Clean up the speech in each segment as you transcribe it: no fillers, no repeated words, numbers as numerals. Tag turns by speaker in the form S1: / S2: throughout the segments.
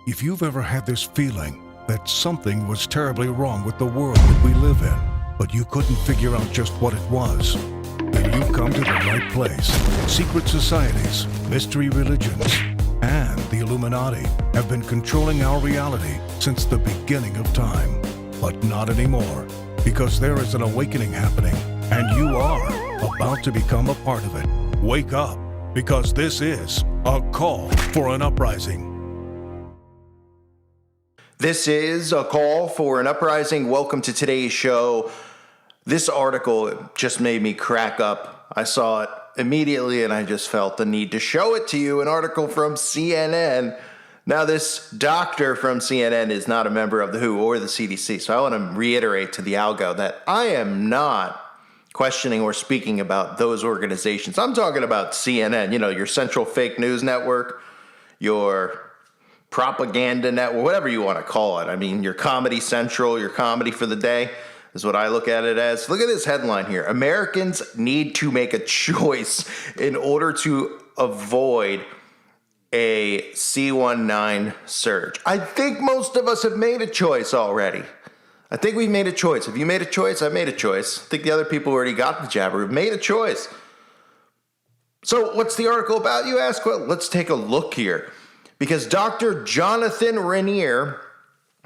S1: If you've ever had this feeling that something was terribly wrong with the world that we live in, but you couldn't figure out just what it was, then you've come to the right place. Secret societies, mystery religions, and the Illuminati have been controlling our reality since the beginning of time. But not anymore, because there is an awakening happening, and you are about to become a part of it. Wake up, because this is a call for an uprising.
S2: This is a call for an uprising. Welcome to today's show. This article just made me crack up. I saw it immediately and I just felt the need to show it to you. An article from CNN. Now, this doctor from CNN is not a member of the WHO or the CDC. So I want to reiterate to the algo that I am not questioning or speaking about those organizations. I'm talking about CNN, your central fake news network, your propaganda network, whatever you want to call it. I mean, your Comedy Central, your comedy for the day is what I look at it as. Look at this headline here. Americans need to make a choice in order to avoid a C19 surge. I think most of us have made a choice already. I think we've made a choice. Have you made a choice? I've made a choice. I think the other people who already got the jab have made a choice. So what's the article about, you ask? Well, let's take a look here. Because Dr. Jonathan Rainier,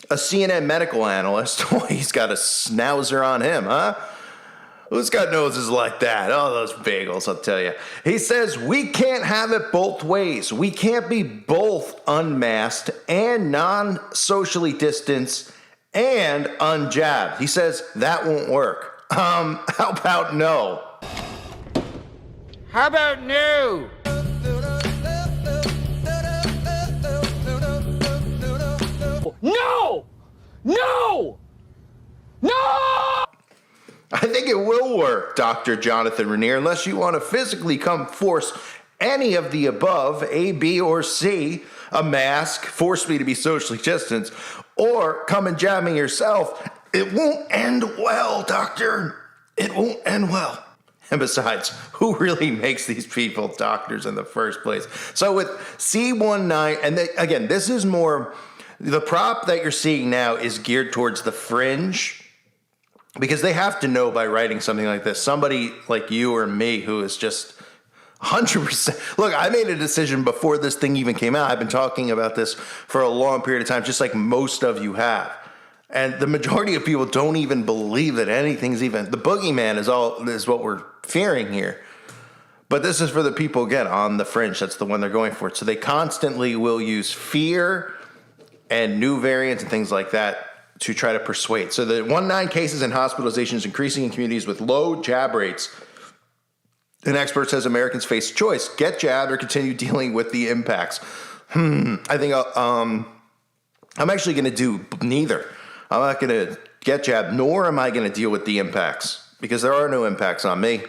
S2: a CNN medical analyst, he's got a schnauzer on him, huh? Who's got noses like that? Oh, those bagels, I'll tell you. He says, we can't have it both ways. We can't be both unmasked and non-socially distanced and unjabbed. He says, that won't work. How about no?
S3: How about no? No! No! No!
S2: I think it will work, Dr. Jonathan Rainier, unless you want to physically come force any of the above, A, B, or C, a mask, force me to be socially distanced, or come and jab me yourself. It won't end well, doctor. It won't end well. And besides, who really makes these people doctors in the first place? So with C19, and again, this is more, the prop that you're seeing now is geared towards the fringe, because they have to know by writing something like this. Somebody like you or me who is just 100%. Look, I made a decision before this thing even came out. I've been talking about this for a long period of time, just like most of you have. And the majority of people don't even believe that anything's even, the boogeyman is what we're fearing here. But this is for the people, again, on the fringe. That's the one they're going for. So they constantly will use fear and new variants and things like that to try to persuade. So the 19 cases and hospitalizations increasing in communities with low jab rates. An expert says Americans face choice: get jabbed or continue dealing with the impacts. I think I'm actually going to do neither. I'm not going to get jabbed, nor am I going to deal with the impacts, because there are no impacts on me.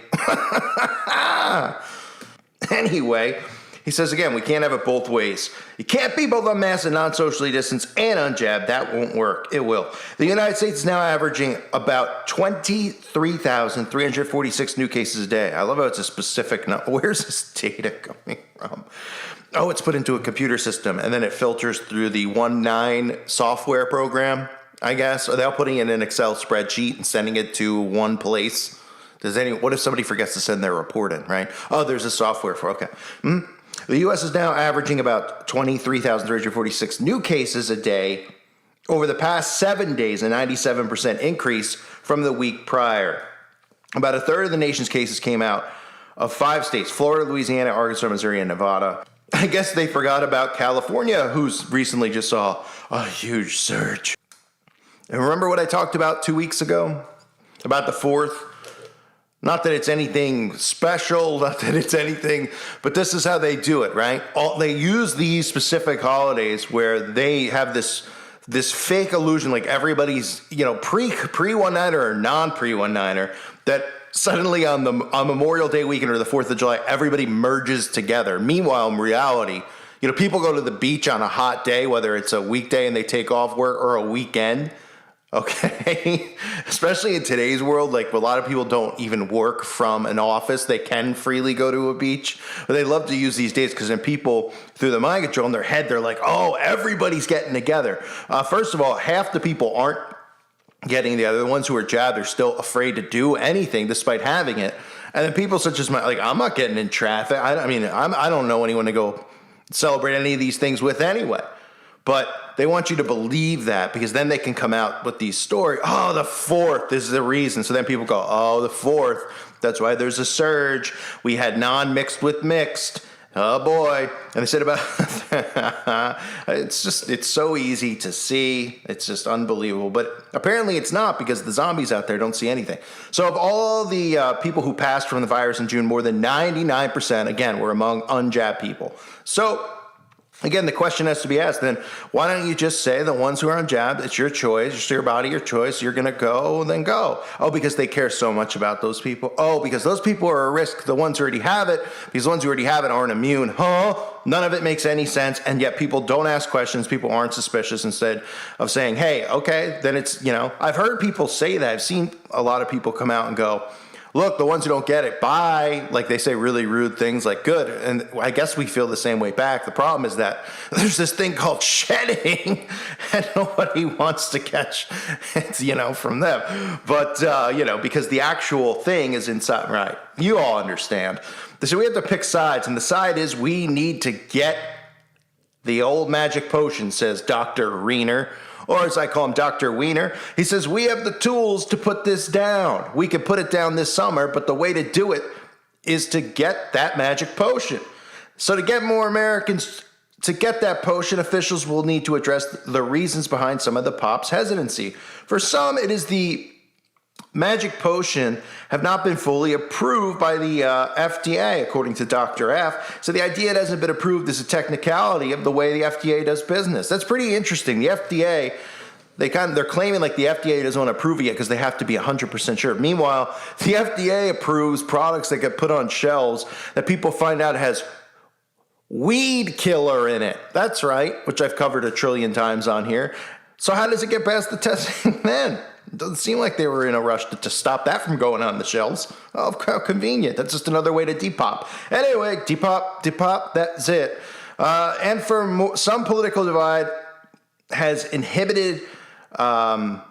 S2: Anyway, he says, again, we can't have it both ways. You can't be both unmasked and non-socially distanced and unjabbed. That won't work. It will. The United States is now averaging about 23,346 new cases a day. I love how it's a specific number. Where's this data coming from? Oh, it's put into a computer system, and then it filters through the 19 software program, I guess. Or they're putting it in an Excel spreadsheet and sending it to one place. What if somebody forgets to send their report in, right? Oh, there's a software for, okay. The U.S. is now averaging about 23,346 new cases a day over the past 7 days, a 97% increase from the week prior. About a third of the nation's cases came out of 5 states: Florida, Louisiana, Arkansas, Missouri, and Nevada. I guess they forgot about California, who's recently just saw a huge surge. And remember what I talked about 2 weeks ago about the 4th? Not that it's anything special, not that it's anything, but this is how they do it, right? They use these specific holidays where they have this fake illusion, like everybody's, pre-one-nighter or non-pre-one-nighter, that suddenly on Memorial Day weekend or the 4th of July, everybody merges together. Meanwhile, in reality, people go to the beach on a hot day, whether it's a weekday and they take off work or a weekend. Okay. Especially in today's world, like a lot of people don't even work from an office. They can freely go to a beach, but they love to use these days because then people through the mind control in their head, they're like, oh, everybody's getting together. First of all, half the people aren't getting together. The ones who are jabbed are still afraid to do anything despite having it. And then people such as like, I'm not getting in traffic. I don't know anyone to go celebrate any of these things with anyway. But they want you to believe that because then they can come out with these stories. Oh, the 4th is the reason. So then people go, oh, the 4th. That's why there's a surge. We had non-mixed with mixed. Oh, boy. And they said about it's so easy to see. It's just unbelievable. But apparently it's not because the zombies out there don't see anything. So of all the people who passed from the virus in June, more than 99%, again, were among unjabbed people. So again, the question has to be asked then, why don't you just say the ones who are unjabbed, it's your choice, it's your body, your choice, you're going to go, then go. Oh, because they care so much about those people. Oh, because those people are a risk, the ones who already have it, because the ones who already have it aren't immune. Huh? None of it makes any sense, and yet people don't ask questions, people aren't suspicious instead of saying, hey, okay, then it's, I've heard people say that. I've seen a lot of people come out and go, look, the ones who don't get it, bye. Like they say really rude things like good. And I guess we feel the same way back. The problem is that there's this thing called shedding and nobody wants to catch it, from them. But, because the actual thing is inside, right? You all understand. So we have to pick sides. And the side is we need to get the old magic potion, says Dr. Reiner. Or as I call him, Dr. Wiener. He says, we have the tools to put this down. We can put it down this summer, but the way to do it is to get that magic potion. So to get more Americans to get that potion, officials will need to address the reasons behind some of the pop's hesitancy. For some, it is the magic potion have not been fully approved by the FDA, according to Dr. F. So the idea it hasn't been approved is a technicality of the way the FDA does business. That's pretty interesting. The FDA, they're claiming like the FDA doesn't want to approve it yet because they have to be 100% sure. Meanwhile, the FDA approves products that get put on shelves that people find out has weed killer in it. That's right, which I've covered 1 trillion times on here. So how does it get past the testing then? It doesn't seem like they were in a rush to stop that from going on the shelves. Oh, how convenient. That's just another way to depop. Anyway, depop, that's it. And for some political divide has inhibited, because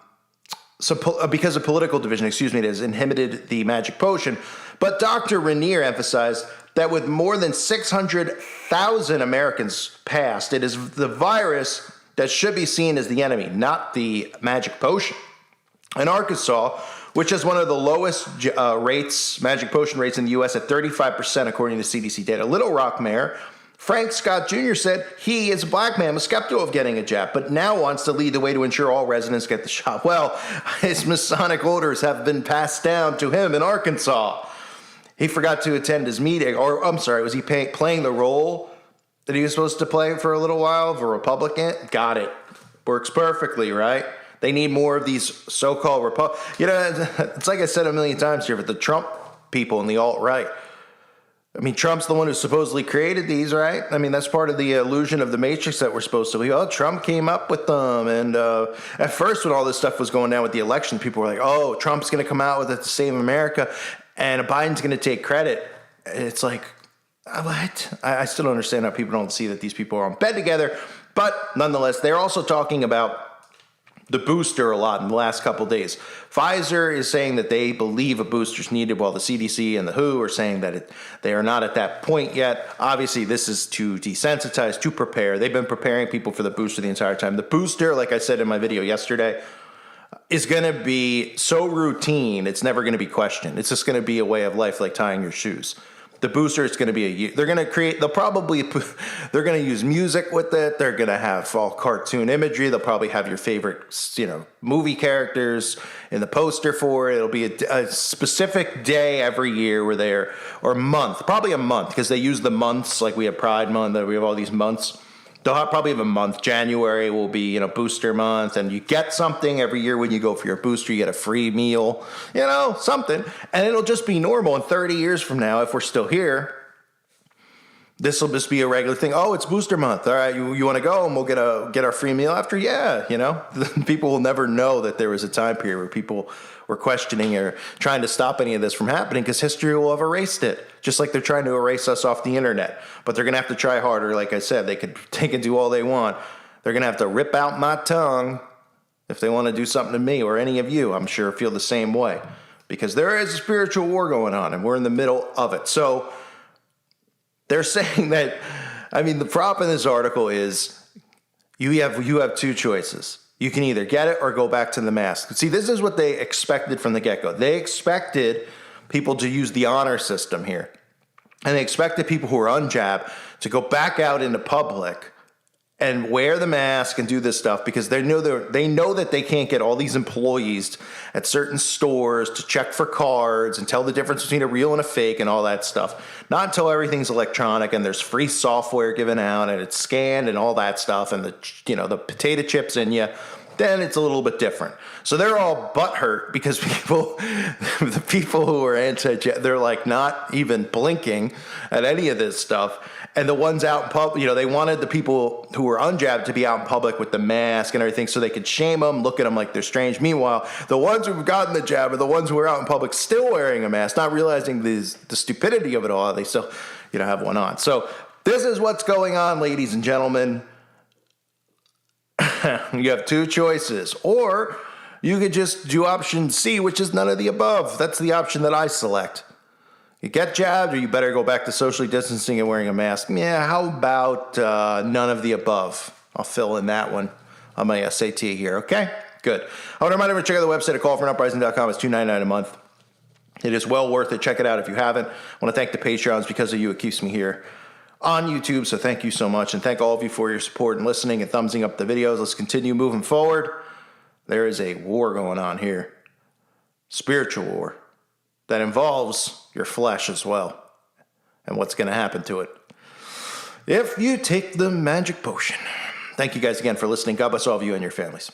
S2: of political division, it has inhibited the magic potion. But Dr. Rainier emphasized that with more than 600,000 Americans passed, it is the virus that should be seen as the enemy, not the magic potion. In Arkansas, which has one of the lowest magic potion rates in the U.S. at 35%, according to CDC data, Little Rock Mayor Frank Scott Jr. said he, as a black man, was skeptical of getting a jab, but now wants to lead the way to ensure all residents get the shot. Well, his Masonic orders have been passed down to him in Arkansas. He forgot to attend his meeting, or I'm sorry, was he playing the role that he was supposed to play for a little while of a Republican? Got it. Works perfectly, right? They need more of these so-called it's like I said a million times here, but the Trump people and the alt-right. I mean, Trump's the one who supposedly created these, right? I mean, that's part of the illusion of the Matrix that we're supposed to believe. Oh, Trump came up with them. And at first, when all this stuff was going down with the election, people were like, oh, Trump's going to come out with it to save America, and Biden's going to take credit. And it's like, what? I still don't understand how people don't see that these people are on bed together. But nonetheless, they're also talking about the booster a lot in the last couple of days. Pfizer is saying that they believe a booster is needed, while the CDC and the WHO are saying that they are not at that point yet. Obviously, this is to desensitize, to prepare. They've been preparing people for the booster the entire time. The booster, like I said in my video yesterday, is going to be so routine, it's never going to be questioned. It's just going to be a way of life, like tying your shoes. The booster is going to be they're going to use music with it. They're going to have all cartoon imagery. They'll probably have your favorite, movie characters in the poster for it. It'll be a specific day every year or month, probably a month, because they use the months, like we have Pride Month, we have all these months. They'll probably have a month. January will be, booster month, and you get something every year when you go for your booster. You get a free meal, something, and it'll just be normal. And 30 years from now, if we're still here, This will just be a regular thing. Oh, it's booster month. All right, you want to go and we'll get our free meal after? Yeah, people will never know that there was a time period where people were questioning or trying to stop any of this from happening because history will have erased it, just like they're trying to erase us off the internet. But they're going to have to try harder. Like I said, they can do all they want. They're going to have to rip out my tongue if they want to do something to me or any of you. I'm sure feel the same way because there is a spiritual war going on and we're in the middle of it. So they're saying that, the prop in this article is you have two choices. You can either get it or go back to the mask. See, this is what they expected from the get-go. They expected people to use the honor system here. And they expected people who are unjabbed to go back out into public and wear the mask and do this stuff because they know that they can't get all these employees at certain stores to check for cards and tell the difference between a real and a fake and all that stuff. Not until everything's electronic and there's free software given out and it's scanned and all that stuff and the potato chips in you, then it's a little bit different. So they're all butthurt because the people who are anti-jab, they're like not even blinking at any of this stuff. And the ones out in public, they wanted the people who were unjabbed to be out in public with the mask and everything so they could shame them, look at them like they're strange. Meanwhile, the ones who've gotten the jab are the ones who are out in public still wearing a mask, not realizing the stupidity of it all. They still, have one on. So this is what's going on, ladies and gentlemen. You have two choices. Or you could just do option C, which is none of the above. That's the option that I select. You get jabbed or you better go back to socially distancing and wearing a mask. Yeah, how about none of the above? I'll fill in that one on my SAT here, okay? Good. I want to remind everyone to check out the website at callfornuprising.com. It's $2.99 a month. It is well worth it. Check it out if you haven't. I want to thank the Patreons. Because of you, it keeps me here on YouTube, so thank you so much. And thank all of you for your support and listening and thumbsing up the videos. Let's continue moving forward. There is a war going on here. Spiritual war. That involves your flesh as well and what's going to happen to it if you take the magic potion. Thank you guys again for listening. God bless all of you and your families.